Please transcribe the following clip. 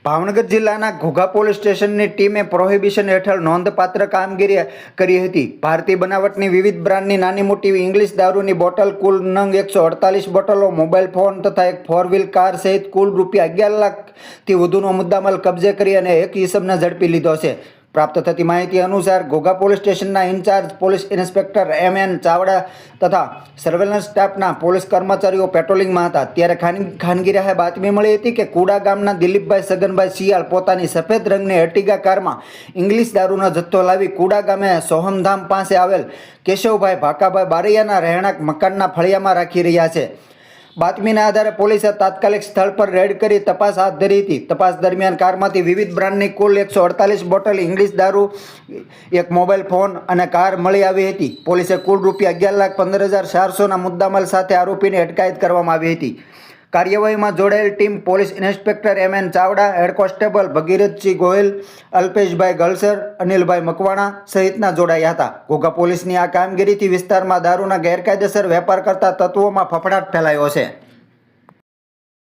ભાવનગર જિલ્લાના ઘોઘા પોલીસ સ્ટેશનની ટીમે પ્રોહિબિશન હેઠળ નોંધપાત્ર કામગીરી કરી હતી. ભારતીય બનાવટની વિવિધ બ્રાન્ડની નાની મોટી ઇંગ્લિશ દારૂની બોટલ, કુલ નંગ 148 બોટલો, મોબાઈલ ફોન તથા એક 4 વ્હીલ કાર સહિત કુલ રૂપિયા 11 લાખથી વધુનો મુદ્દામાલ કબજે કરી અને એક ઈસમને ઝડપી લીધો છે. પ્રાપ્ત થતી માહિતી અનુસાર ઘોઘા પોલીસ સ્ટેશનના incharge police inspector M.N. Chavda તથા સર્વેલન્સ સ્ટાફના પોલીસ કર્મચારીઓ પેટ્રોલિંગમાં હતા. ત્યારે ખાનગી રાહે બાતમી મળી હતી કે કુડા ગામના દિલીપભાઈ સગનભાઈ શિયાળ પોતાની સફેદ રંગની એર્ટિગા કારમાં ઇંગ્લિશ દારૂનો જથ્થો લાવી કુડા ગામે સોહમધામ પાસે આવેલ કેશવભાઈ ભાકાભાઈ બારૈયાના રહેણાંક મકાનના ફળિયામાં રાખી રહ્યા છે. બાતમીના આધારે પોલીસે તાત્કાલિક સ્થળ પર રેડ કરી તપાસ હાથ ધરી હતી. તપાસ દરમિયાન કારમાંથી વિવિધ બ્રાન્ડની કુલ 148 બોટલ ઇંગ્લિશ દારૂ, એક મોબાઈલ ફોન અને કાર મળી આવી હતી. પોલીસે કુલ રૂપિયા 11,15,400ના મુદ્દામાલ સાથે આરોપીની અટકાયત કરવામાં આવી હતી. કાર્યવાહીમાં જોડાયેલ team police inspector M.N. Chavda, head constable Bhagirathsinh Gohil, Alpeshbhai Galsar, Anilbhai Makwana સહિતના જોડાયા હતા. ઘોઘા પોલીસની આ કામગીરીથી વિસ્તારમાં દારૂના ગેરકાયદેસર વેપાર કરતા તત્વોમાં ફફડાટ ફેલાયો છે.